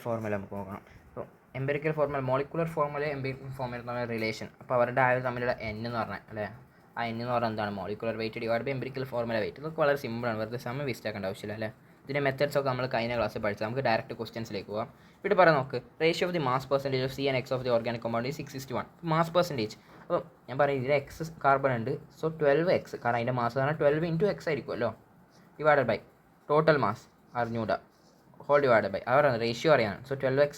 Formula നമുക്ക് നോക്കണം. അപ്പോൾ empirical formula, molecular formula empirical formula തമ്മിലുള്ള റിലേഷൻ. അപ്പോൾ അവരുടെ ആ തമ്മിലുള്ള എൻ എന്ന് പറഞ്ഞാൽ അല്ലേ, ആ എൻ എന്ന് പറഞ്ഞാൽ എന്താണ്? Molecular weight divide by empirical formula weight. ഇതൊക്കെ വളരെ സിമ്പിളാണ്, വെറുതെ സമയം വേസ്റ്റ് ആക്കേണ്ട ആവശ്യമില്ല അല്ലേ. ഇതിൻ്റെ മെത്തേഡ്സ് ഒക്കെ നമ്മൾ കഴിഞ്ഞ ക്ലാസ്സിൽ പഠിച്ചത്. നമുക്ക് ഡയറക്റ്റ് ക്വസ്റ്റ്യൻസിലേക്ക് പോകാം. ഇവിടെ പറയാം നോക്ക്, ratio of the mass percentage of C and X of the organic compound 6:1. Mass percentage, അപ്പോൾ ഞാൻ പറയും ഇതിൽ എക്സ് കാർബൺ ഉണ്ട്, സോ 12x, കാരണം അതിൻ്റെ മാസ് പറഞ്ഞാൽ 12 × x ആയിരിക്കുമല്ലോ, ഡിവൈഡഡ് ബൈ ടോട്ടൽ മാസ് അറിഞ്ഞൂടാ, ഹോൾ ഡിവൈഡ് ബൈ അവരാണ് റേഷ്യോ അറിയാൻ. സോ 12x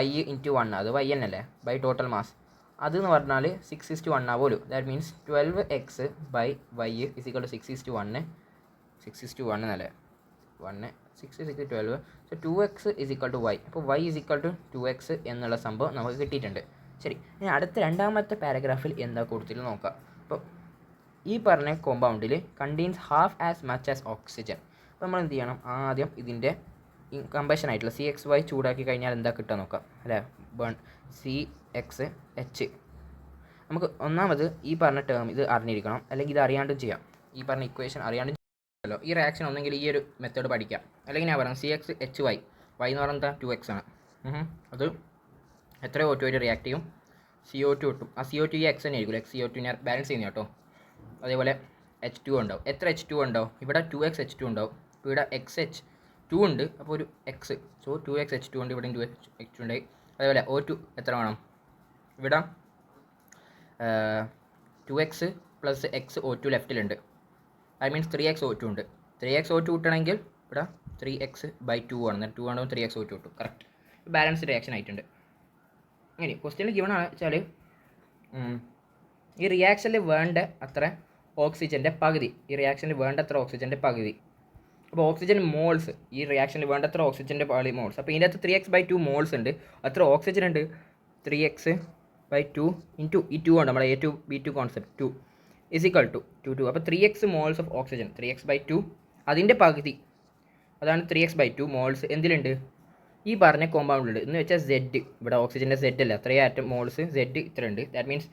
y × 1, അത് y എന്നല്ലേ, ബൈ ടോട്ടൽ മാസ്. അതെന്ന് പറഞ്ഞാൽ 6:1 ആവുമല്ലോ. That means 12x by y = 6:1. 6:1 എന്നല്ലേ, 1 6 6 12. So 2x = y. അപ്പോൾ y = 2x എന്നുള്ള സംഭവം നമുക്ക് കിട്ടിയിട്ടുണ്ട്. ശരി, ഇനി അടുത്ത രണ്ടാമത്തെ പാരഗ്രാഫിൽ എന്താ കൊടുത്തിട്ട് നോക്കാം. അപ്പോൾ ഈ പറഞ്ഞ കോമ്പൗണ്ടിൽ contains half as much as oxygen. അപ്പോൾ നമ്മൾ എന്ത് ചെയ്യണം, ആദ്യം ഇതിൻ്റെ കമ്പഷൻ ആയിട്ടുള്ള CXY ചൂടാക്കി കഴിഞ്ഞാൽ എന്താ കിട്ടുക നോക്കാം അല്ലേ. CXH. നമുക്ക് ഒന്നാമത് ഈ പറഞ്ഞ ടേം ഇത് അറിഞ്ഞിരിക്കണം, അല്ലെങ്കിൽ ഇത് അറിയാണ്ടും ചെയ്യാം. ഈ പറഞ്ഞ ഇക്വേഷൻ അറിയാണ്ടും ചെയ്യാമല്ലോ. ഈ റിയാക്ഷൻ ഒന്നെങ്കിൽ ഈ ഒരു മെത്തേഡ് പഠിക്കാം, അല്ലെങ്കിൽ ഞാൻ പറയാം CXHY. y എന്ന് പറഞ്ഞാൽ 2x ആണ്. അത് എത്ര O2 ആയിട്ട് റിയാക്ട് ചെയ്യും, CO2 കിട്ടും. ആ CO2 ഈ x തന്നെ ആയിരിക്കും, CO2 ഞാൻ ബാലൻസ് ചെയ്യുന്ന കേട്ടോ. അതേപോലെ H2 ഉണ്ടാവും. എത്ര H2 ഉണ്ടാവും? ഇവിടെ 2x H2 ഉണ്ടാവും. ഇപ്പോൾ ഇവിടെ XH2 ഉണ്ട്, അപ്പോൾ ഒരു x, സോ 2x H2 ഉണ്ട്, ഇവിടെ 2x ഉണ്ടായി. അതേപോലെ O2 എത്ര വേണം? ഇവിടെ 2x + x O2 ലെഫ്റ്റിലുണ്ട്. I means 3x O2 ഉണ്ട്. 3x O2 കിട്ടണമെങ്കിൽ ഇവിടെ 3x/2 ആണ്. 2 ആണെങ്കിൽ 3x O2 കിട്ടും. കറക്റ്റ്, ബാലൻസ് റിയാക്ഷൻ ആയിട്ടുണ്ട്. ഇനി ക്വസ്റ്റ്യനിൽ ഗിവൺ ആണ് വെച്ചാൽ ഈ റിയാക്ഷനിൽ വേണ്ട അത്ര ഓക്സിജൻ്റെ പകുതി, ഈ റിയാക്ഷനിൽ വേണ്ടത്ര ഓക്സിജൻ്റെ പകുതി. അപ്പോൾ ഓക്സിജൻ മോൾസ്, ഈ റിയാക്ഷനിൽ വേണ്ടത്ര ഓക്സിജൻ്റെ മോൾസ്. അപ്പോൾ ഇതിൻ്റെ അകത്ത് 3x/2 മോൾസ് ഉണ്ട്. അത്ര ഓക്സിജൻ ഉണ്ട്, 3x/2 × ഈ 2 ഉണ്ട്, നമ്മുടെ A2 B2 കോൺസെപ്റ്റ് 2 = 2. അപ്പോൾ 3x moles of oxygen, 3x/2 അതിൻ്റെ പകുതി, അതാണ് 3x/2 മോൾസ് എന്തിലുണ്ട്, ഈ പറഞ്ഞ കോമ്പൗണ്ടിലുണ്ട്. എന്ന് വെച്ചാൽ Z, ഇവിടെ ഓക്സിജൻ്റെ Z അല്ല, അത്രയും ആറ്റം മോൾസ് Z ഇത്ര ഉണ്ട്. That means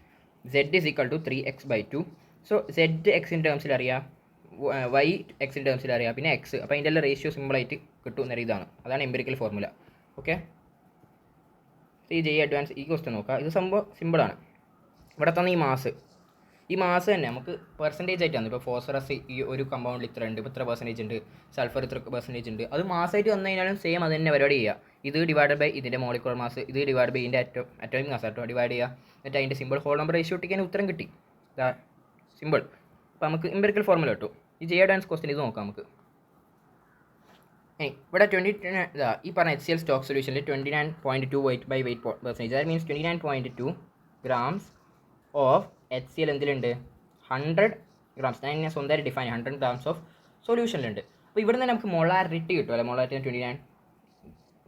Z = 3x/2. So Z എക്സിൻ്റെ ടേംസിൽ അറിയാം, y എക്സിൻ്റെ ടേംസിൽ അറിയാം, പിന്നെ x. അപ്പോൾ അതിൻ്റെ എല്ലാം റേഷ്യോ സിമ്പിളായിട്ട് കിട്ടും എന്നൊരു ഇതാണ്. അതാണ് എംപിരിക്കൽ ഫോർമുല. ഓക്കെ, ഈ അഡ്വാൻസ് ഈ ക്വസ്റ്റ്യൻ നോക്കാം. ഇത് സംഭവം സിമ്പിളാണ്. ഇവിടെ തന്നെ ഈ മാസ് തന്നെ നമുക്ക് പെർസെൻറ്റേജ് ആയിട്ടാണ്. ഇപ്പോൾ ഫോസ്ഫറസ് ഈ ഒരു കമ്പൗണ്ടിൽ ഇത്ര ഉണ്ട്, ഇപ്പോൾ ഇത്ര പെർസെൻറ്റേജ് ഉണ്ട്, സൾഫർ ഇത്ര പെർസെൻറ്റേജ് ഉണ്ട്. അത് മാസമായിട്ട് വന്നു കഴിഞ്ഞാലും സെയിം അത് തന്നെ പരിപാടി ചെയ്യുക. ഇത് ഡിവൈഡ് ബൈ ഇതിൻ്റെ മോളിക്കുലർ മാസ്, ഇത് ഡിവൈഡ് ബൈ ഇതിൻ്റെ അറ്റോമിക് മാസ് ആട്ടോ ഡിവൈഡ് ചെയ്യുക. എന്നിട്ട് അതിൻ്റെ സിമ്പിൾ ഹോൾ നമ്പർ റേഷ്യോ ഇട്ടിക്കാൻ ഉത്തരം കിട്ടി. സിമ്പിൾ. അപ്പോൾ നമുക്ക് എംപിരിക്കൽ ഫോർമുല കിട്ടും. ഈ അഡ്വാൻസ് ക്വസ്റ്റ്യൻ ഇത് നോക്കാം നമുക്ക്. ഇവിടെ 20 ഈ പറഞ്ഞ HCl സ്റ്റോക്ക് സൊല്യൂഷനിൽ 29.2 weight by weight percentage. That means 29.2 grams of HCl എന്തിലുണ്ട്, 100 grams. ഞാൻ സ്വന്തമായിട്ട് ഡിഫൈൻ 100 grams ഓഫ് സൊല്യൂഷനിലുണ്ട്. അപ്പോൾ ഇവിടെ നിന്ന് നമുക്ക് മൊളാരിറ്റി കിട്ടും അല്ലെ. Molarity 29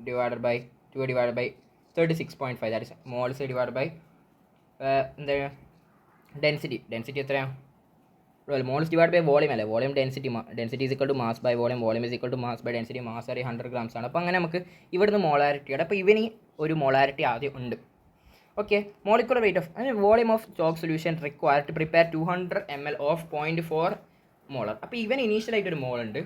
divided by 2 divide by 36.5, that is moles divide by എന്താ ഡെൻസിറ്റി എത്രയാണ്, മോൾസ് ഡിവൈഡ് ബൈ വോളിയം അല്ലേ. Volume density = mass by volume, volume = mass by density. Mass 100 grams ആണ്. അപ്പോൾ അങ്ങനെ നമുക്ക് ഇവിടുന്ന് മൊളാരിറ്റിയുടെ, അപ്പോൾ ഇവന് ഒരു മൊളാരിറ്റി ആദ്യം ഉണ്ട്. Okay, molecular weight of volume of stock solution require to prepare 200 ml of 0.4 molar. അപ്പോൾ ഇവൻ ഇനീഷ്യലായിട്ട് ഒരു മോൾ ഉണ്ട്.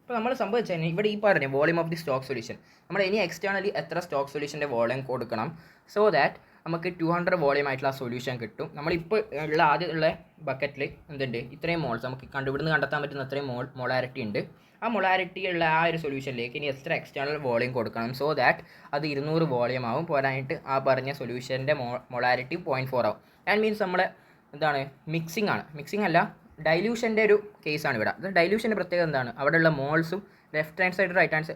അപ്പോൾ നമ്മൾ സംഭവിച്ചാൽ ഇവിടെ ഈ പറഞ്ഞ volume of the stock solution, നമ്മൾ ഇനി എക്സ്റ്റേണലി എത്ര സ്റ്റോക്ക് സൊല്യൂഷൻ്റെ വോളിയം കൊടുക്കണം, സോ ദാറ്റ് നമുക്ക് 200 വോളിയം ആയിട്ടുള്ള ആ സൊല്യൂഷൻ കിട്ടും. നമ്മളിപ്പോൾ ഉള്ള ആദ്യമുള്ള ബക്കറ്റിൽ എന്തുണ്ട്, ഇത്രയും മോൾസ് നമുക്ക് ഇവിടുന്ന് കണ്ടെത്താൻ പറ്റുന്ന അത്രയും മൊളാരിറ്റി ഉണ്ട്. ആ മൊളാരിറ്റി ഉള്ള ആ ഒരു സൊല്യൂഷനിലേക്ക് ഇനി എത്ര എക്സ്റ്റേണൽ വോളിയം കൊടുക്കണം, സോ ദാറ്റ് അത് 200 വോളിയം ആവും. പോരായിട്ട് ആ പറഞ്ഞ സൊല്യൂഷൻ്റെ മൊളാരിറ്റി 0.4 ആവും. ദാറ്റ് മീൻസ് നമ്മുടെ എന്താണ്, മിക്സിംഗ് ആണ്, മിക്സിംഗ് അല്ല ഡൈല്യൂഷൻ്റെ ഒരു കേസാണ് ഇവിടെ. അത് ഡൈല്യൂഷൻ്റെ പ്രത്യേകത എന്താണ്, അവിടെയുള്ള മോൾസും left hand side right hand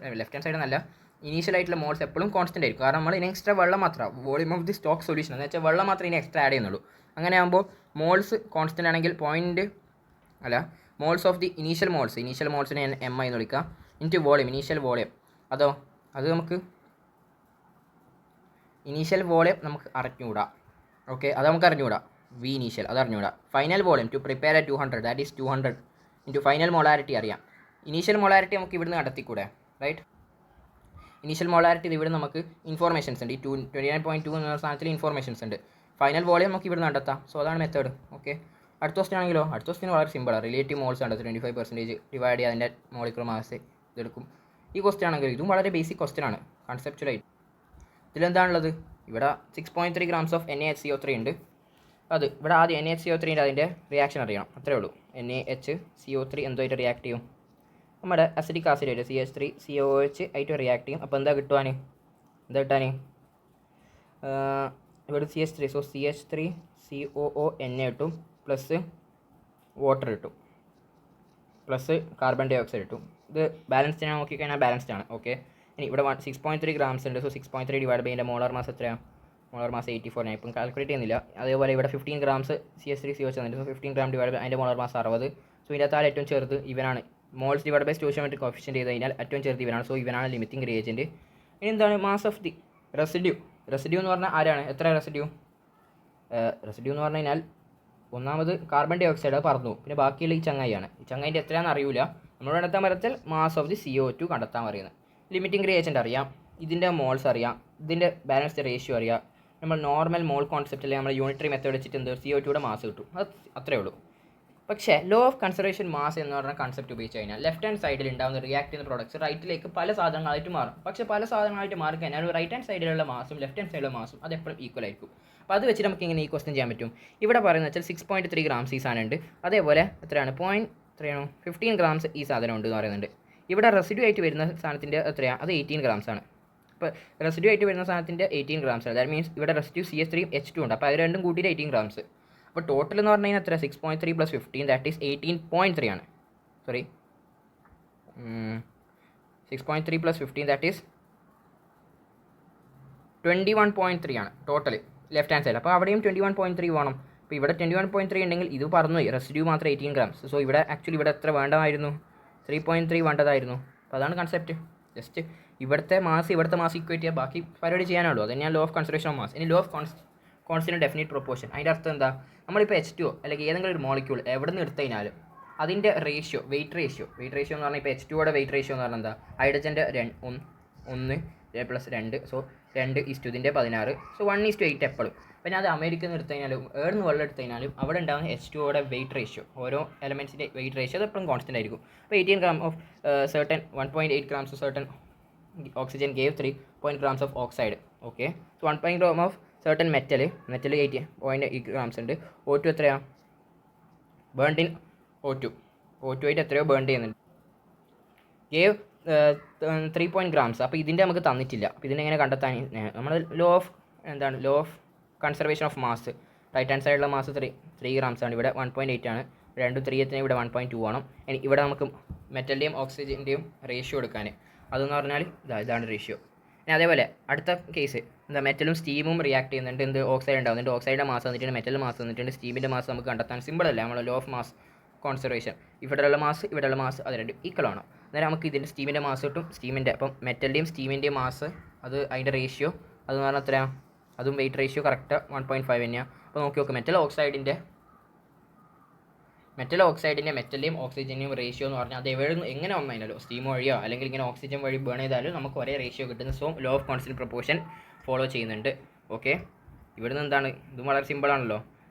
side എന്നല്ല, ഇനീഷ്യലായിട്ടുള്ള മോൾസ് എപ്പോഴും കോൺസ്റ്റൻ്റ് ആയിരിക്കും. കാരണം നമ്മൾ ഇനി എക്സ്ട്രാ വെള്ളം മാത്രം, volume of the stock solution എന്ന് വെച്ചാൽ വെള്ളം മാത്രമേ ഇനി എക്സ്ട്രാ ആഡ് ചെയ്യുന്നുള്ളൂ. അങ്ങനെ ആകുമ്പോൾ മോൾസ് കോൺസ്റ്റൻ്റ് ആണെങ്കിൽ മോൾസ് ഓഫ് ദി ഇനീഷ്യൽ മോൾസിനെ ഞാൻ MI എന്ന് വിളിക്കാം, ഇൻറ്റു വോളിയം, ഇനീഷ്യൽ വോളിയം. അത് നമുക്ക് ഇനീഷ്യൽ വോളിയം നമുക്ക് അറിഞ്ഞുകൂടാ. ഓക്കെ, അത് നമുക്ക് അറിഞ്ഞുകൂടാ. വി ഇനീഷ്യൽ അത് അറിഞ്ഞുകൂടാ. Final volume to prepare at 200, that is 200 into final molarity അറിയാം. ഇനീഷ്യൽ മൊളാരിറ്റി നമുക്ക് ഇവിടുന്ന് കണ്ടെത്തിക്കൂടെ, റൈറ്റ്. ഇനീഷ്യൽ മൊളാരിറ്റി ഇവിടെ നമുക്ക് ഇൻഫോർമേഷൻസ് ഉണ്ട്. ഈ 29.2 എന്ന സ്ഥാനത്തിൽ ഇൻഫോർമേഷൻസ് ഉണ്ട്. ഫൈനൽ വോളിയം നമുക്ക് ഇവിടെ നടത്താം. സോ അതാണ് മെത്തേഡ്. ഓക്കെ, അടുത്ത ക്വസ്റ്റ്യൻ ആണെങ്കിലോ, അടുത്ത ക്വസ്റ്റ്യൻ വളരെ സിമ്പിളാണ്. റിലേറ്റീവ് മോൾസ് ആണ്, 25% ഡിവൈഡ് ചെയ്യുക, അതിൻ്റെ മോളിക്കുലർ മാസ് ഇതെടുക്കും. ഈ ക്വസ്റ്റ്യൻ ആണെങ്കിൽ ഇതും വളരെ ബേസിക് ക്വസ്റ്റ്യൻ ആണ് കൺസെപ്ച്വലായിട്ട്. ഇതിലെന്താണുള്ളത്? ഇവിടെ 6.3 grams ഓഫ് NaHCO3 ഉണ്ട്. അത് ഇവിടെ ആദ്യം NaHCO3 അതിൻ്റെ റിയാക്ഷൻ അറിയണം, അത്രേ ഉള്ളൂ. NaHCO3 എന്തുമായിട്ട് റിയാക്ട് ചെയ്യും? നമ്മുടെ അസിഡിക് ആസിഡ് ആയിട്ട് CH3COOH ആയിട്ട് റിയാക്ട് ചെയ്യും. അപ്പോൾ എന്താ കിട്ടാൻ? ഇവിടെ CH3, സോ CH3COONA കിട്ടും, പ്ലസ് വാട്ടർ കിട്ടും, പ്ലസ് കാർബൺ ഡൈ ഓക്സൈഡ് കിട്ടും. ഇത് ബാലൻസ്ഡ് ആണ്, നോക്കിക്കഴിഞ്ഞാൽ ബാലൻസ്ഡ് ആണ്. ഓക്കെ, ഇനി ഇവിടെ 6.3 grams ഉണ്ട്. So 6.3 divide by molar mass എത്രയാണ്? Molar mass 84. ഞാൻ ഇപ്പം കാൽക്കുലേറ്റ് ചെയ്യുന്നില്ല. അതേപോലെ ഇവിടെ 15 grams CH3COOH വന്നിട്ട്. സോ 15 gram ഡിവൈഡ് ബൈ അതിൻ്റെ മോളാർ മാസ് 60. സോ ഇതിൻ്റെ താഴെ ഏറ്റവും ചെറുത് ഇവനാണ്. Moles divide by stoichiometric coefficient ചെയ്ത് കഴിഞ്ഞാൽ ഏറ്റവും ചെറുത് ഇവനാണ്. സോ ഇവനാണ് ലിമിറ്റിംഗ് റിയേജൻറ്റ്. ഇനി എന്താണ് mass of the residue? Residue എന്ന് പറഞ്ഞാൽ ആരാണ്? എത്ര റെസിഡ്യൂ എന്ന് പറഞ്ഞു കഴിഞ്ഞാൽ ഒന്നാമത് കാർബൺ ഡൈ ഓക്സൈഡ് പറന്നു, പിന്നെ ബാക്കിയുള്ള ഈ ചങ്ങായിയാണ്. ഈ ചങ്ങായിൻ്റെ എത്രയാണെന്ന് അറിയില്ല. നമ്മൾ കണ്ടെത്താൻ Pattathil mass of the CO2 കണ്ടെത്താൻ പറയുന്നത്. ലിമിറ്റിംഗ് റിയേജൻറ്റ് അറിയാം, ഇതിൻ്റെ മോൾസ് അറിയാം, ഇതിൻ്റെ ബാലൻസ്ഡ് റേഷ്യോ അറിയാം. നമ്മൾ നോർമൽ മോൾ കോൺസെപ്റ്റിൽ നമ്മൾ യൂണിറ്ററി മെത്തേഡ് വെച്ചിട്ട് CO2യുടെ മാസ് കിട്ടും. അത് അത്രേ ഉള്ളൂ. പക്ഷേ ലോ ഓഫ് കൺസർവേഷൻ മാസ് എന്ന് പറഞ്ഞ കൺസെപ്റ്റ് ഉപയോഗിച്ച് കഴിഞ്ഞാൽ ലെഫ്റ്റ് ഹാൻഡ് സൈഡിൽ ഉണ്ടാകുന്ന റിയാക്ട് ചെയ്യുന്ന പ്രോഡക്ട്സ് റൈറ്റിലേക്ക് പല സാധനങ്ങളായിട്ട് മാറും. പക്ഷേ പല സാധനങ്ങളായിട്ട് മാറി കഴിഞ്ഞാൽ റൈറ്റ് ഹാൻഡ് സൈഡിലുള്ള മാസും ലെഫ്റ്റ് ഹാൻഡ് സൈഡിലുള്ള മാസും അത് എപ്പോഴും ഈക്വൽ ആയിരിക്കും. അപ്പോൾ അത് വെച്ച് നമുക്ക് ഇങ്ങനെ ഈ ക്വസ്റ്റ്യൻ ചെയ്യാൻ പറ്റും. ഇവിടെ പറയുന്നത് വെച്ചാൽ 6.3 grams ഈ സാധനം ഉണ്ട്. അതേപോലെ എത്രയാണ്? 15 grams ഈ സാധനം ഉണ്ട് എന്ന് പറയുന്നുണ്ട്. ഇവിടെ റെസിഡ്യൂ ആയിട്ട് വരുന്ന സാധനത്തിൻ്റെ എത്രയാണ്? അത് 18 grams ആണ്. അപ്പോൾ റെസിഡ്യൂ ആയിട്ട് വരുന്ന സാധനത്തിൻ്റെ 18 grams ആണ്. ദാറ്റ് മീൻസ് ഇവിടെ റെസിഡ്യൂ CH3H2 ഉണ്ട്. അപ്പോൾ അത് രണ്ടും കൂട്ടിയിട്ട് 18 grams. അപ്പോൾ ടോട്ടൽ എന്ന് പറഞ്ഞു കഴിഞ്ഞാൽ എത്ര? 6.3 + 15 ദാറ്റ് ഈസ് 18.3 ആണ്. സോറി, 6.3 + 15 ദാറ്റ് ഈസ് 21.3 ആണ് ടോട്ടൽ ലെഫ്റ്റ് ഹാൻഡ് സൈഡ്. അപ്പോൾ അവിടെയും 21.3 വേണം. അപ്പോൾ ഇവിടെ 21.3 ഉണ്ടെങ്കിൽ ഇത് പറഞ്ഞു റെസിഡ്യൂ മാത്രം 18 grams. സോ ഇവിടെ ആക്ച്വലി ഇവിടെ എത്ര വേണ്ടതായിരുന്നു? 3.3 വേണ്ടതായിരുന്നു. അപ്പോൾ അതാണ് കൺസെപ്റ്റ്. ജസ്റ്റ് ഇവിടുത്തെ മാസ് ഇക്വേറ്റ് ചെയ്യുക, ബാക്കി പരിപാടി ചെയ്യാനുള്ളൂ. അത് തന്നെയാണ് law of conservation of mass. ഇനി law of constant definite proportion. അതിൻ്റെ അർത്ഥം എന്താ? നമ്മളിപ്പോൾ H2O അല്ലെങ്കിൽ ഏതെങ്കിലും ഒരു മോളിക്യൂൾ എവിടെ നിന്ന് എടുത്തു കഴിഞ്ഞാലും അതിൻ്റെ റേഷ്യോ, വെയിറ്റ് റേഷ്യോ എന്ന് പറഞ്ഞാൽ ഇപ്പോൾ H2Oയുടെ വെയിറ്റ് റേഷ്യോ എന്ന് പറഞ്ഞാൽ എന്താ? ഹൈഡ്രജൻ്റെ 1 + 2, സോ 2 ഇതിൻ്റെ 16, സോ 1:8 എപ്പോഴും. പിന്നെ അത് അമേരിക്കയിൽ നിന്ന് എടുത്തു കഴിഞ്ഞാലും ഏടുന്ന് വെള്ളം എടുത്തു കഴിഞ്ഞാലും അവിടെ ഉണ്ടാകുന്ന H2Oയുടെ വെയിറ്റ് റേഷ്യോ, ഓരോ എലമെൻറ്റ്സിൻ്റെ വെയിറ്റ് റേഷ്യോ അത് എപ്പോഴും കോൺസ്റ്റൻ്റ് ആയിരിക്കും. അപ്പോൾ 18 grams of certain 1.8 grams of certain oxygen gave 3 grams of oxide. Okay, so 1 gram of certain metal 8.8 grams ഉണ്ട്. O2 എത്രയാണ്? ബേൺഡ് ഇൻ O2 ആയിട്ട് എത്രയോ ബേൺ ചെയ്യുന്നുണ്ട്. Gave 3 grams. അപ്പോൾ ഇതിൻ്റെ നമുക്ക് തന്നിട്ടില്ല. അപ്പോൾ ഇതിനെങ്ങനെ കണ്ടെത്താൻ? നമ്മൾ law of conservation of mass. Right hand സൈഡിലുള്ള മാസ് 3 grams ആണ്. ഇവിടെ 1.8 ആണ്. 2 3 എത്തിന് ഇവിടെ 1.2 വേണം. ഇനി ഇവിടെ നമുക്ക് മെറ്റലിൻ്റെയും ഓക്സിജൻ്റെയും റേഷ്യോ എടുക്കാൻ. അതെന്ന് പറഞ്ഞാൽ ഇതാണ് റേഷ്യോ. ഇനി അതേപോലെ അടുത്ത കേസ് എന്താ? മെറ്റലും സ്റ്റീമും റിയാക്ട് ചെയ്യുന്നുണ്ട്. ഓക്സൈഡ് ഉണ്ടാകുന്നുണ്ട്. ഓക്സൈഡിൻ്റെ മാസ് വന്നിട്ടുണ്ട്, മെറ്റലിൻ്റെ മാസ് വന്നിട്ടുണ്ട്, സ്റ്റീമിൻ്റെ മാസ് നമുക്ക് കണ്ടെത്താൻ സിമ്പിളല്ല. നമ്മൾ ലോ ഓഫ് മാസ് കോൺസർവേഷൻ. ഇവിടെയുള്ള മാസ് അത് രണ്ടും ഈക്വൽ ആണ്. അന്നേരം നമുക്ക് ഇതിൻ്റെ സ്റ്റീമിൻ്റെ മാസ് കിട്ടും. സ്റ്റീമിൻ്റെ അപ്പം മെറ്റലിൻ്റെയും സ്റ്റീമിൻ്റെയും മാസ് അത് അതിൻ്റെ റേഷ്യോ അതെന്ന് പറഞ്ഞാൽ എത്രയാണ്? അതും വെയിറ്റ് റേഷ്യോ കറക്റ്റ് 1.5 തന്നെയാണ്. അപ്പോൾ നോക്കി മെറ്റൽ ഓക്സൈഡിൻ്റെ മെറ്റലിൻ്റെയും ഓക്സിജൻ്റെയും റേഷ്യോ എന്ന് പറഞ്ഞാൽ അത് എങ്ങനെ വന്നതിനല്ലോ സ്റ്റീം വഴിയോ അല്ലെങ്കിൽ ഇങ്ങനെ ഓക്സിജൻ വഴി ബേൺ ചെയ്താലും നമുക്ക് ഒരേ റേഷ്യോ കിട്ടുന്നത്. So low of constant proportion follow ചെയ്യുന്നുണ്ട്. ഓക്കെ, ഇവിടുന്ന് എന്താണ്? ഇതും വളരെ സിമ്പിളാണല്ലോ.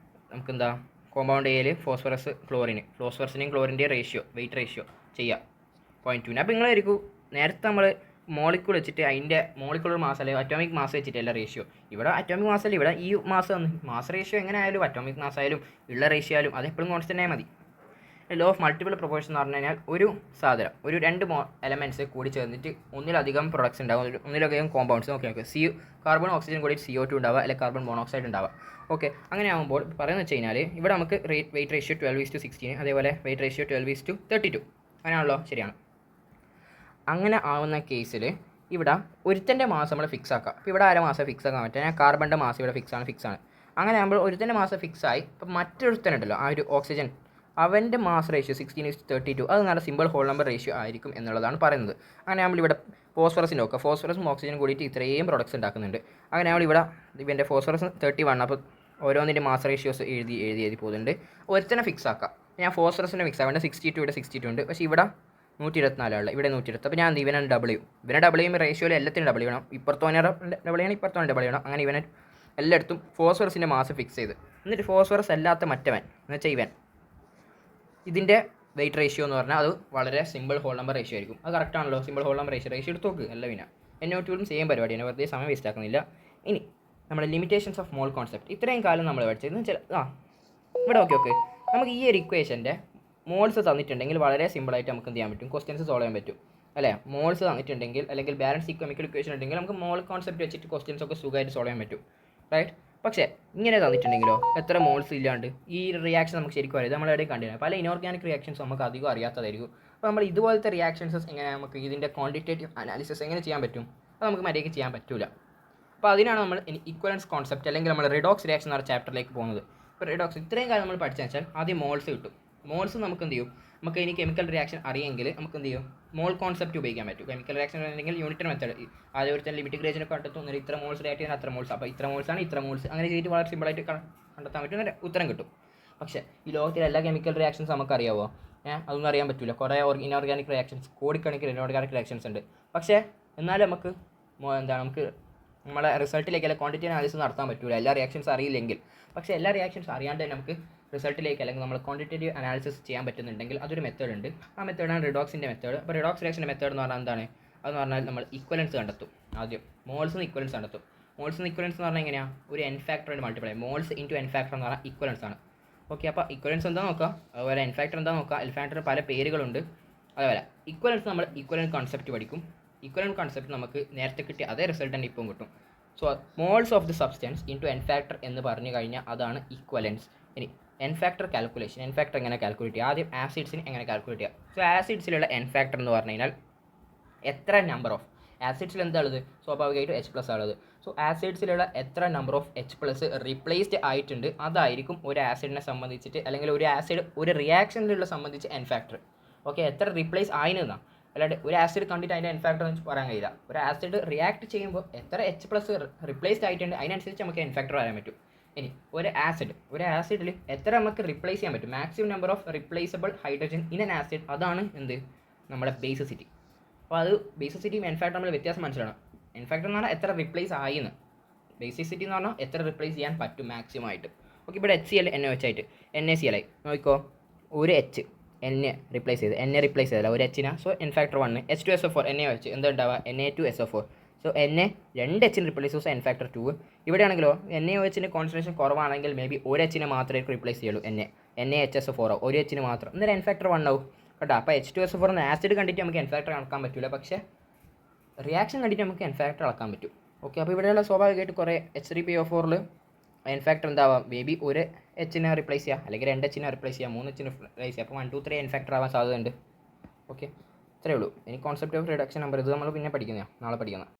നമുക്കെന്താ? കോമ്പൗണ്ട് എയിൽ ഫോസ്ഫറസിൻ്റെയും ക്ലോറിൻ്റെയും റേഷ്യോ, വെയിറ്റ് റേഷ്യോ ചെയ്യാം 0.2. അപ്പോൾ നിങ്ങളായിരിക്കും നേരത്തെ നമ്മൾ മോളിക്യൂൾ വെച്ചിട്ട് അതിൻ്റെ മോളിക്കുലർ മാസ് അല്ലെങ്കിൽ അറ്റോമിക് മാസ് വെച്ചിട്ടല്ല റേഷ്യോ. ഇവിടെ അറ്റോമിക് മാസ് അല്ല, ഇവിടെ ഈ മാസ് റേഷ്യോ എങ്ങനെ ആയാലും അറ്റോമിക് മാസ് ആയാലും ഉള്ള റേഷ്യോ ആയാലും അതെപ്പോഴും കോൺസ്റ്റൻ്റ് ആയാൽ മതി. ലോ ഓഫ് മൾട്ടിപ്പിൾ പ്രൊപ്പോർഷൻ എന്ന് പറഞ്ഞു കഴിഞ്ഞാൽ ഒരു സാധനം, ഒരു 2 എലമെൻറ്റ്സ് കൂടി ചേർന്നിട്ട് ഒന്നിലധികം പ്രൊഡക്ട്സ് ഉണ്ടാകും, ഒന്നിലധികം കോമ്പൗണ്ട്സ്. നോക്കി കാർബൺ ഓക്സിജൻ കൂടി CO2 ഉണ്ടാവുക, അല്ലെങ്കിൽ കാർബൺ മോണോക്സൈഡ് ഉണ്ടാവുക. ഓക്കെ, അങ്ങനെ ആകുമ്പോൾ പറയുന്നത് വെച്ച് കഴിഞ്ഞാൽ ഇവിടെ നമുക്ക് വെയിറ്റ് റേഷ്യോ 12:16, അതേപോലെ വെയിറ്റ് റേഷ്യോ 12:32 അങ്ങനെയാണല്ലോ, ശരിയാണ്. അങ്ങനെ ആവുന്ന കേസിൽ ഇവിടെ ഒരുത്തൻ്റെ മാസം നമ്മൾ ഫിക്സ് ആക്കാം. അപ്പോൾ ഇവിടെ ആരെ മാസം ഫിക്സ് ആക്കാൻ പറ്റുക? ഞാൻ കാർബണിൻ്റെ മാസം ഇവിടെ ഫിക്സ് ആണ്. അങ്ങനെ ആകുമ്പോൾ ഒരുത്തൻ്റെ മാസം ഫിക്സ് ആയി. അപ്പോൾ മറ്റൊരുത്തനുണ്ടല്ലോ ആ ഒരു ഓക്സിജൻ, അവൻ്റെ മാസ് റേഷ്യോ 16:32, അത് നല്ല സിമ്പിൾ ഹോൾ നമ്പർ റേഷ്യോ ആയിരിക്കും എന്നുള്ളതാണ് പറയുന്നത്. അങ്ങനെ നമ്മൾ ഇവിടെ ഫോസ്ഫറസിൻ്റെ നോക്കുക. ഫോസ്ഫറസും ഓക്സിജനും കൂടിയിട്ട് ഇത്രയും പ്രൊഡക്ട്സ് ഉണ്ടാക്കുന്നുണ്ട്. അങ്ങനെ നമ്മൾ ഇവിടെ ഇവൻ്റെ ഫോസ്ഫറസ് 31, അപ്പോൾ ഓരോന്നിൻ്റെ മാസ് റേഷ്യോസ് എഴുതി പോകുന്നുണ്ട്. ഒരുത്തനെ ഫിക്സ് ആക്കാം. ഞാൻ ഫോസ്ഫറസിൻ്റെ ഫിക്സ് ആവേണ്ട 62, ഇവിടെ 62 ഉണ്ട്. പക്ഷേ ഇവിടെ 124 ഉള്ളത്, ഇവിടെ 120. അപ്പോൾ ഞാൻ ഇവനെ ഡബിൾ ചെയ്യുമ്പോൾ റേഷ്യോയിൽ എല്ലാത്തിനും ഡബിൾ ചെയ്യണം. ഇപ്പുറത്തോനെ ഡബിൾ ചെയ്യണം, ഇപ്പുറത്തോനെ ഡബിൾ ചെയ്യണം. അങ്ങനെ ഇവനെ എല്ലായിടത്തും ഫോസ്ഫറസിൻ്റെ മാസ് ഫിക്സ് ചെയ്ത് എന്നിട്ട് ഫോസ്ഫറസ് അല്ലാത്ത മറ്റവൻ എന്ന് വെച്ചാൽ ഇവൻ ഇതിൻ്റെ വെയിറ്റ് റേഷ്യോ എന്ന് പറഞ്ഞാൽ അത് വളരെ സിമ്പിൾ ഹോൾ നമ്പർ റേഷ്യോ ആയിരിക്കും. അത് കറക്റ്റ് ആണല്ലോ, സിമ്പിൾ ഹോൾ നമ്പർ റേഷ്യോ എടുത്ത് നോക്ക്. അല്ല പിന്നെ എന്നോട്ടും സെയിം പരിപാടിയാണ്, വെറുതെ സമയം വേസ്റ്റ് ആക്കുന്നില്ല. ഇനി നമ്മുടെ ലിമിറ്റേഷൻസ് ഓഫ് മോൾ കോൺസെപ്റ്റ് ഇത്രയും കാലം നമ്മൾ പഠിച്ചത് ഇവിടെ ഓക്കെ നമുക്ക് ഈ ഒരു ഇക്വേഷൻ്റെ മോൾസ് തന്നിട്ടുണ്ടെങ്കിൽ വളരെ സിമ്പിളായിട്ട് നമുക്ക് എന്ത് ചെയ്യാൻ പറ്റും, ക്വസ്റ്റ്യൻസ് സോൾവ് ചെയ്യാൻ പറ്റും അല്ലേ. മോൾസ് തന്നിട്ടുണ്ടെങ്കിൽ അല്ലെങ്കിൽ ബാലൻസ് ഇക്കോമിക്കൽ ഇക്വേഷൻ ഉണ്ടെങ്കിൽ നമുക്ക് മോൾ കോൺസെപ്റ്റ് വെച്ചിട്ട് ക്വസ്റ്റ്യൻസ് ഒക്കെ സുഖമായിട്ട് സോൾവ് ചെയ്യാൻ പറ്റും, റൈറ്റ്. പക്ഷേ ഇങ്ങനെ തന്നിട്ടുണ്ടെങ്കിലോ എത്ര മോൾസ് ഇല്ലാണ്ട് ഈ റിയാക്ഷൻ നമുക്ക് ശരിക്കും അറിയാം. നമ്മൾ എവിടെയും കണ്ടില്ല, പല ഇനോർഗാനിക് റിയാക്ഷൻസ് നമുക്ക് അധികം അറിയാത്തതായിരിക്കും. അപ്പോൾ നമ്മൾ ഇതുപോലത്തെ റിയാക്ഷൻസ് എങ്ങനെ നമുക്ക് ഇതിൻ്റെ ക്വാണ്ടിറ്റേറ്റീവ് അനാലിസിസ് എങ്ങനെ ചെയ്യാൻ പറ്റും, അത് നമുക്ക് മര്യാദയ്ക്ക് ചെയ്യാൻ പറ്റില്ല. അപ്പോൾ അതിനാണ് നമ്മൾ ഇക്വലൻസ് കോൺസെപ്റ്റ് അല്ലെങ്കിൽ നമ്മൾ റിഡോക്സ് റിയാക്ഷൻ എന്ന ചാപ്റ്ററിലേക്ക് പോകുന്നത്. ഇപ്പോൾ റിഡോക്സ് ഇത്രയും കാലം നമ്മൾ പഠിച്ചതെന്ന് വെച്ചാൽ ആദ്യം മോൾസ് കിട്ടും. മോൾസ് നമുക്ക് എന്ത് ചെയ്യും, നമുക്ക് ഇനി കെമിക്കൽ റിയാക്ഷൻ അറിയെങ്കിൽ നമുക്ക് എന്ത് ചെയ്യും, മോൾ കോൺസെപ്റ്റ് ഉപയോഗിക്കാൻ പറ്റും. കെമിക്കൽ റിയാക്ഷൻ അല്ലെങ്കിൽ യൂണിറ്റർ മെത്തേഡ് അതുപോലെ തന്നെ ലിമിറ്റ് ഇക്വേഷനൊക്കെ കണ്ടെത്തും. ഇത്ര മോൾസ് റിയാക്ട് ചെയ്യുന്ന അത്ര മോൾസ്, അപ്പോൾ ഇത്ര മോൾസാണ് ഇത്ര മോൾസ്, അങ്ങനെ ചെയ്തിട്ട് വളരെ സിമ്പിളായിട്ട് കണ്ടെത്താൻ പറ്റും, ഉത്തരം കിട്ടും. പക്ഷേ ഈ ലോകത്തിലെ എല്ലാ കെമിക്കൽ റിയാക്ഷൻസ് നമുക്കറിയാവോ? അതൊന്നും അറിയാൻ പറ്റില്ല. കുറേ ഇനോർഗാനിക് റിയാക്ഷൻസ്, കോടിക്കണക്കിന് ഇനോർഗാനിക് റിയാക്ഷൻസ് ഉണ്ട്. പക്ഷേ എന്നാലും നമുക്ക് നമുക്ക് നമ്മളെ റിസൾട്ടിലേക്ക് അല്ലെങ്കിൽ ക്വാണ്ടിറ്റി അനാലിസിസ് നടത്താൻ പറ്റില്ല എല്ലാ റിയാക്ഷൻസ് അറിയില്ലെങ്കിൽ. പക്ഷേ എല്ലാ റിയാക്ഷൻസ് അറിയാണ്ട് തന്നെ നമുക്ക് റിസൾട്ടിലേക്ക് അല്ലെങ്കിൽ നമ്മൾ ക്വാണ്ടിറ്റേറ്റീവ് അനാലിസിസ് ചെയ്യാൻ പറ്റുന്നുണ്ടെങ്കിൽ അതൊരു മെത്തേഡ് ഉണ്ട്. ആ മെത്തേഡാണ് റിഡോക്സിൻ്റെ മെത്തേഡ്. അപ്പോൾ റിഡോക്സ് റിയാക്ഷൻ്റെ മെത്തേഡ് എന്ന് പറഞ്ഞാൽ എന്താണ്? അതെന്ന് പറഞ്ഞാൽ നമ്മൾ ഇക്വലൻസ് കണ്ടെത്തും. ആദ്യം മോൾസ് ഇക്വലൻസ് കണ്ടെത്തും. മോൾസ് ഇക്വലൻസ് എന്ന് പറഞ്ഞാൽ എങ്ങനെയാണ്, ഒരു N factor multiply moles into N factor എന്ന് പറഞ്ഞാൽ ഇക്വലൻസ് ആണ്. ഓക്കെ, അപ്പോൾ ഇക്വലൻസ് എന്താ നോക്കാം, അതുപോലെ എൻ ഫാക്ടർ എന്താ നോക്കാം. എൻ ഫാക്ടർ പല പേരുകളുണ്ട്. അതുപോലെ ഇക്വലൻസ് നമ്മൾ ഇക്വലൻറ്റ് കോൺസെപ്റ്റ് പഠിക്കും. ഇക്വലൻറ്റ് കോൺസെപ്റ്റ് നമുക്ക് നേരത്തെ കിട്ടിയ അതേ റിസൾട്ട് തന്നെ ഇപ്പം കിട്ടും. So moles of the substance into N factor എന്ന് പറഞ്ഞു കഴിഞ്ഞാൽ അതാണ് ഇക്വലൻസ്. ഇനി N factor calculation, N factor എങ്ങനെ കാൽക്കുലേറ്റ് ചെയ്യുക, ആദ്യം ആസിഡ്സിന് എങ്ങനെ കാൽക്കുലേറ്റ് ചെയ്യുക. സോ ആസിഡ്സിലുള്ള എൻ ഫാക്ടർ എന്ന് പറഞ്ഞു കഴിഞ്ഞാൽ എത്ര നമ്പർ ഓഫ് ആസിഡ്സിൽ എന്താ ഉള്ളത്, സ്വാഭാവികമായിട്ടും എച്ച് പ്ലസ് ഉള്ളത്. സോ ആസിഡ്സിലുള്ള എത്ര number of H plus replaced ആയിട്ടുണ്ട് അതായിരിക്കും ഒരു ആസിഡിനെ സംബന്ധിച്ചിട്ട് അല്ലെങ്കിൽ ഒരു ആസിഡ് ഒരു റിയാക്ഷനിലുള്ള സംബന്ധിച്ച് എൻ ഫാക്ടർ. ഓക്കെ, എത്ര റീപ്ലേസ് ആയിനെന്നാ, അല്ലാണ്ട് ഒരു ആസിഡ് കണ്ടിട്ട് അതിൻ്റെ എൻ ഫാക്ടർ എന്ന് പറയാൻ കഴിയില്ല. ഒരു ആസിഡ് റിയാക്ട് ചെയ്യുമ്പോൾ എത്ര എച്ച് പ്ലസ് റിപ്ലേസ്ഡ് ആയിട്ടുണ്ട് അതിനനുസരിച്ച് നമുക്ക് എൻ ഫാക്ടർ പറയാൻ പറ്റും. ഇനി ഒരു ആസിഡിൽ എത്ര നമുക്ക് റിപ്ലേസ് ചെയ്യാൻ പറ്റും, maximum number of replaceable hydrogen in n acid, അതാണ് എന്ത് നമ്മുടെ ബേസിസിറ്റി. അപ്പോൾ അത് ബേസിസിറ്റിയും എൻ ഫാക്ടർ നമ്മൾ വ്യത്യാസം മനസ്സിലാണ്. എൻ ഫാക്ടർ എന്ന് പറഞ്ഞാൽ എത്ര റിപ്ലേസ് ആയിന്ന്, ബേസിസിറ്റി എന്ന് പറഞ്ഞാൽ എത്ര റിപ്ലേസ് ചെയ്യാൻ പറ്റും മാക്സിമം ആയിട്ട്. ഓക്കെ, ഇവിടെ HCl NaOH NaCl ആയി നോക്കിക്കോ, ഒരു എച്ച് എന്നെ റിപ്ലേസ് ചെയ്തല്ല ഒരു എച്ചിനാ. So n factor 1 H2SO4 NaOH എന്താ ഉണ്ടാവുക Na2SO4. സോ Na 2 എച്ചിന് റിപ്ലേസ് ചെയ്യും, എൻ ഫാക്ടർ 2. ഇവിടെയാണെങ്കിലോ NaOHന് കോൺസെൻട്രേഷൻ കുറവാണെങ്കിൽ മേ ബി ഒരു എച്ചിനെ മാത്രമേ റിപ്ലേസ് ചെയ്യുള്ളൂ, NaHSO4 ഒരു എച്ചിന് മാത്രം. എന്നാലും എൻ ഫാക്ടർ 1 ആവും കേട്ടോ. അപ്പോൾ H2SO4 എന്ന ആസിഡ് കണ്ടിട്ട് നമുക്ക് എൻ ഫാക്ടർ കണക്കാൻ പറ്റില്ല, പക്ഷേ റിയാക്ഷൻ കണ്ടിട്ട് നമുക്ക് എൻ ഫാക്ടർ അളക്കാൻ പറ്റും. ഓക്കെ, അപ്പോൾ ഇവിടെയുള്ള സ്വാഭാവികമായിട്ട് കുറേ H3PO4 എൻ ഫാക്ടർ എന്താവാം, മേ ബി ഒരു എച്ചിനെ റിപ്ലേസ് ചെയ്യുക, അല്ലെങ്കിൽ 2 എച്ചിനെ റിപ്ലേസ് ചെയ്യുക, 3 എച്ചിനെ റിപ്ലേസ് ചെയ്യുക. അപ്പോൾ 1 2 3 എൻ ഫാക്ടർ ആവാൻ സാധ്യതയുണ്ട്. ഓക്കെ, ഇത്രയേ ഉള്ളൂ. ഇനി കോൺസെപ്റ്റ് ഓഫ് റിഡക്ഷൻ നമ്പർ ഇത് നമ്മൾ പിന്നെ പഠിക്കുന്നതാണ്, നാളെ പഠിക്കുന്നത്.